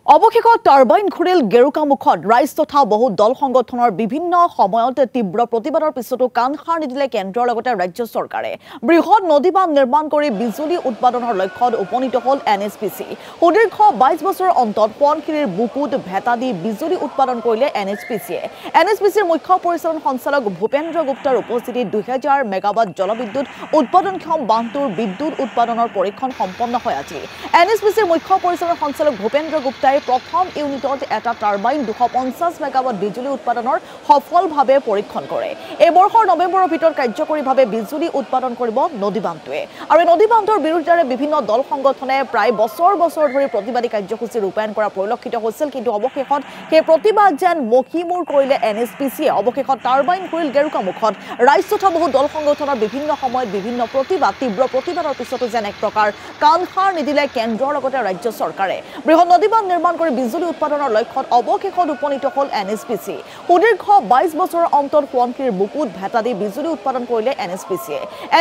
অৱশেষত টাৰ্বাইন ঘূৰিল গেৰুকামুখত ৰাইজ তথা বহু দল সংগঠনৰ বিভিন্ন সময়ত তীব্ৰ প্ৰতিবাদৰ পিছতো কাণ সাৰ নিদিলে কেন্দ্ৰৰ লগতে ৰাজ্য চৰকাৰে বৃহৎ নদীবান্ধ নিৰ্মাণ কৰি বিজুলী উৎপাদনৰ লক্ষ্যত উপনীত হ'ল NHPC সুদীৰ্ঘ 22 বছৰৰ অন্তত সোৱণশিৰিৰ বুকুত ভেটা দি বিজুলী উৎপাদন কৰিলে NHPCৰ মুখ্য পৰিচালন সঞ্চালক ভূপেন্দ্ৰ গুপ্তাৰ উপস্থিতিত 2000 মেগাৱাট জলবিদ্যুৎ উৎপাদনক্ষম বান্ধটোৰ বিদ্যুৎ উৎপাদনৰ পৰীক্ষণ সম্পন্ন হয় আজি NHPCৰ মুখ্য পৰিচালন সঞ্চালক ভূপেন্দ্ৰ গুপ্তা প্ৰথম ইউনিটত এটা টাৰ্বাইন 250 মেগাৱাট বিজুলী উৎপাদনৰ সফলভাৱে পৰীক্ষণ কৰে এই বৰ্ষৰ নৱেম্বৰৰ ভিতৰত কাৰ্যকৰীভাৱে বিজুলী উৎপাদন কৰিব নদীবান্ধটোৱে আৰু এই নদীবান্ধৰ বিৰুদ্ধে বিভিন্ন দল সংগঠনে প্ৰায় বছৰ ধৰি প্ৰতিবাদী কাৰ্যসূচী ৰূপায়ণ কৰা পৰিলক্ষিত হৈছিল কিন্তু অৱশেষত সেই প্ৰতিবাদ যেন মকিমূৰ কৰিলে NHPCয়ে অৱশেষত টাৰ্বাইন ঘূৰিল গেৰুকামুখত ৰাইজ তথা বহু দল সংগঠনৰ বিভিন্ন সময়ত বিভিন্ন তীব্ৰ প্ৰতিবাদৰ পিছতো যেন এক প্ৰকাৰ কাণ সাৰ নিদিলে কেন্দ্ৰৰ লগতে ৰাজ্য চৰকাৰে বৃহৎ নদীবান্ধ নিৰ্মাণ কৰি বিজুলী উৎপাদনৰ লক্ষ্যত অৱশেষত উপনীত হ'ল NHPC সুদীৰ্ঘ 22 বছৰৰ অন্তত সোৱণশিৰিৰ বুকুত ভেটা দি বিজুলী উৎপাদন কৰিলে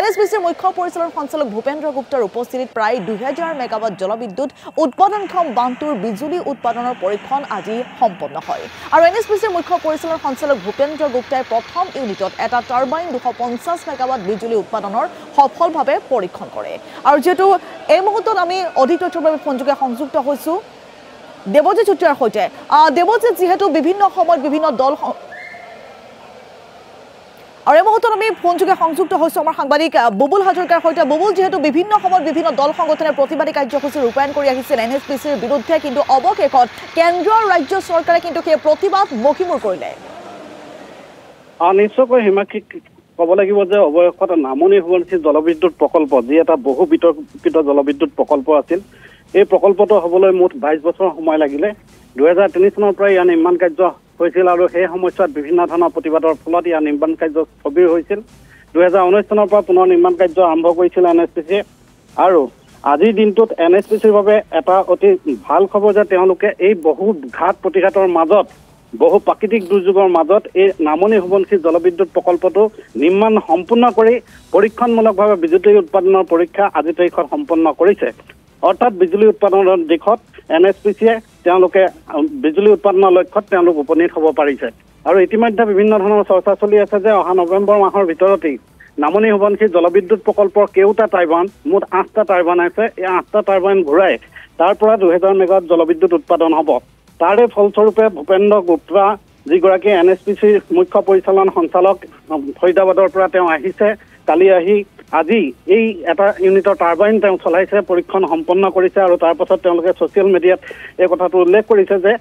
NHPCৰ মুখ্য পৰিচালন সঞ্চালক ভূপেন্দ্ৰ গুপ্তাৰ উপস্থিতিত প্ৰায় 2000 মেগাৱাট জলবিদ্যুৎ উৎপাদনক্ষম বান্ধটোৰ বিজুলী উৎপাদনৰ পৰীক্ষণ আজি সম্পন্ন হয় আৰু NHPCৰ মুখ্য পৰিচালন সঞ্চালক ভূপেন্দ্ৰ গুপ্তাই প্ৰথম ইউনিটত এটা টাৰ্বাইন 250 মেগাৱাট বিজুলী উৎপাদনৰ সফলভাৱে পৰীক্ষণ কৰে আৰু যেহেতু এই মুহূৰ্তত আমি অধিক তথ্যৰ বাবে ফোনযোগে সংযুক্ত হৈছো দেৱজিৎ চুতীয়াৰ সৈতে দেৱজিৎ যেহেতু বিভিন্ন সময়ত বিভিন্ন দল আৰু এই মুহূৰ্তত আমি ফোনযোগে সংযুক্ত হৈছো আমাৰ সাংবাদিক বুবুল হাজৰিকাৰ সৈতে বুবুল যেহেতু বিভিন্ন সময়ত বিভিন্ন দল সংগঠনে প্ৰতিবাদী কাৰ্যসূচী ৰূপায়ণ কৰি আহিছিল NHPCৰ বিৰুদ্ধে কিন্তু অৱশেষত কেন্দ্ৰ ৰাজ্য চৰকাৰে কিন্তু সেই প্ৰতিবাদ মকিমূৰ কৰিলে নিশ্চয়কৈ হিমাক্ষীক ক'ব লাগিব যে অৱশেষত নামনি সোৱণশিৰি জলবিদ্যুৎ প্ৰকল্প যি এটা বহু বিতৰ্কিত জলবিদ্যুৎ প্ৰকল্প আছিল এই প্ৰকল্পটো হ'বলৈ মুঠ 22 বছৰ সময় লাগিলে 2003 চনৰ পৰা ইয়াৰ নিৰ্মাণ কাৰ্য হৈছিল আৰু সেই সময়ছোৱাত বিভিন্ন ধৰণৰ প্ৰতিবাদৰ ফলত ইয়াৰ নিৰ্মাণ কাৰ্য স্থবিৰ হৈছিল 2019 চনৰ পৰা পুনৰ নিৰ্মাণ কাৰ্য আৰম্ভ কৰিছিল NHPCয়ে আৰু আজিৰ দিনটোত NHPCৰ বাবে এটা অতি ভাল খবৰ যে তেওঁলোকে এই বহু ঘাট প্ৰতিঘাতৰ মাজত বহু প্ৰাকৃতিক দুৰ্যোগৰ মাজত এই নামনি সোৱণশিৰি জলবিদ্যুৎ প্ৰকল্পটো নিৰ্মাণ সম্পূৰ্ণ কৰি পৰীক্ষণমূলকভাৱে বিজুলী উৎপাদনৰ পৰীক্ষা আজি তাৰিখত সম্পন্ন কৰিছে অৰ্থাৎ বিজুলী উৎপাদনৰ দিশত NHPCয়ে তেওঁলোকে বিজুলী উৎপাদনৰ লক্ষ্যত তেওঁলোক উপনীত হ'ব পাৰিছে আৰু ইতিমধ্যে বিভিন্ন ধৰণৰ চৰ্চা চলি আছে যে অহা নৱেম্বৰ মাহৰ ভিতৰতেই নামনি সোৱণশিৰি জলবিদ্যুৎ প্ৰকল্পৰ কেউটা টাৰ্বাইন মুঠ 8টা টাৰ্বাইন আছে এই 8টা টাৰ্বাইন ঘূৰাই তাৰ পৰা 2000 মেগাৱাট জলবিদ্যুৎ উৎপাদন হ'ব তাৰে ফলস্বৰূপে ভূপেন্দ্ৰ গুপ্তা যিগৰাকী NHPCৰ মুখ্য পৰিচালন সঞ্চালক ফৰিদাবাদৰ পৰা তেওঁ আহিছে কালি আহি আজি এই এটা ইউনিটৰ টাৰ্বাইন তেওঁ চলাইছে পৰীক্ষণ সম্পন্ন কৰিছে আৰু তাৰ পাছত তেওঁলোকে ছ'চিয়েল মিডিয়াত এই কথাটো উল্লেখ কৰিছে যে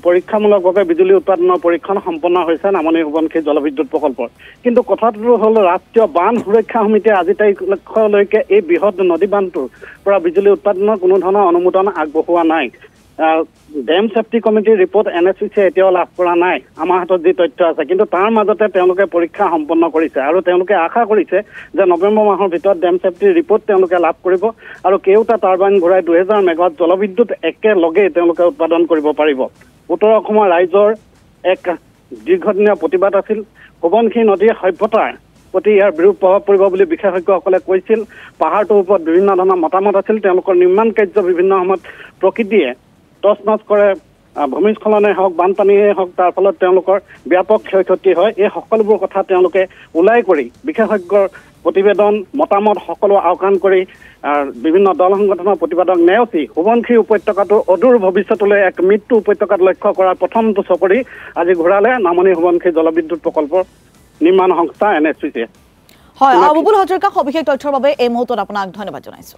পৰীক্ষামূলকভাৱে বিজুলী উৎপাদনৰ পৰীক্ষণ সম্পন্ন হৈছে নামনি সোৱণশিৰি জলবিদ্যুৎ প্ৰকল্পৰ কিন্তু কথাটো হ'ল ৰাষ্ট্ৰীয় বান্ধ সুৰক্ষা সমিতিয়ে আজি তাৰিখলৈকে এই বৃহৎ নদী বান্ধটোৰ পৰা বিজুলী উৎপাদনৰ কোনো ধৰণৰ অনুমোদন আগবঢ়োৱা নাই ডেম ছেফটি কমিটিৰ ৰিপৰ্ট NHPCয়ে এতিয়াও লাভ কৰা নাই আমাৰ হাতত যি তথ্য আছে কিন্তু তাৰ মাজতে তেওঁলোকে পৰীক্ষা সম্পন্ন কৰিছে আৰু তেওঁলোকে আশা কৰিছে যে নৱেম্বৰ মাহৰ ভিতৰত ডেম ছেফটিৰ ৰিপৰ্ট তেওঁলোকে লাভ কৰিব আৰু কেউটা টাৰ্বাইন ঘূৰাই 2000 মেগাৱাট জলবিদ্যুৎ একেলগে তেওঁলোকে উৎপাদন কৰিব পাৰিব উত্তৰ অসমৰ ৰাইজৰ এক দীৰ্ঘদিনীয়া প্ৰতিবাদ আছিল সোৱণশিৰি নদীৰ সভ্যতাৰ প্ৰতি ইয়াৰ বিৰূপ প্ৰভাৱ পৰিব বুলি বিশেষজ্ঞসকলে কৈছিল পাহাৰটোৰ ওপৰত বিভিন্ন ধৰণৰ মতামত আছিল তেওঁলোকৰ নিৰ্মাণ কাৰ্য বিভিন্ন সময়ত প্ৰকৃতিয়ে তছনছ কৰে ভূমিস্খলনে হওক বানপানীয়ে হওক তাৰ ফলত তেওঁলোকৰ ব্যাপক ক্ষয়ক্ষতি হয় এই সকলোবোৰ কথা তেওঁলোকে ওলাই কৰি বিশেষজ্ঞৰ প্ৰতিবেদন মতামত সকলো আওকাণ কৰি বিভিন্ন দল সংগঠনৰ প্ৰতিবাদক নেওচি সোৱণশিৰি উপত্যকাটোৰ অদূৰ ভৱিষ্যতলৈ এক মৃত্যু উপত্যকাত লক্ষ্য কৰাৰ প্ৰথমটো চকৰি আজি ঘূৰালে নামনি সোৱণশিৰি জলবিদ্যুৎ প্ৰকল্পৰ নিৰ্মাণ সংস্থা NHPCয়ে হয় বুবুল হাজৰিকা সবিশেষ তথ্যৰ বাবে এই মুহূৰ্তত আপোনাক ধন্যবাদ জনাইছো